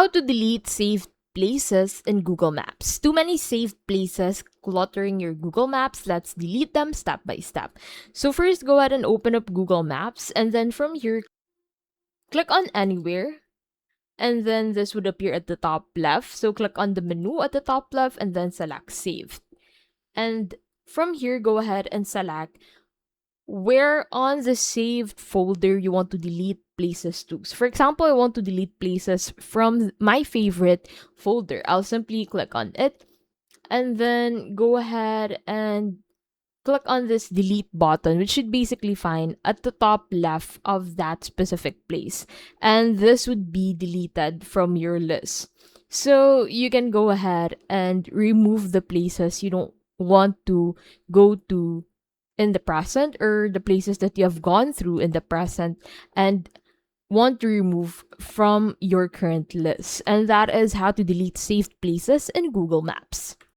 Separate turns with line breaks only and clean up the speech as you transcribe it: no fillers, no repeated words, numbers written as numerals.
How to delete saved places in Google Maps. Too many saved places cluttering your Google Maps. Let's delete them step by step. So first, go ahead and open up Google Maps, and then from here, click on Anywhere, and then this would appear at the top left. So click on the menu at the top left and then select Saved. And from here, go ahead and select where on the saved folder you want to delete places to. So for example, I want to delete places from my favorite folder. I'll simply click on it and then go ahead and click on this delete button, which should basically find at the top left of that specific place. And this would be deleted from your list. So you can go ahead and remove the places you don't want to go to in the present, or the places that you have gone through in the present and want to remove from your current list. And that is how to delete saved places in Google Maps.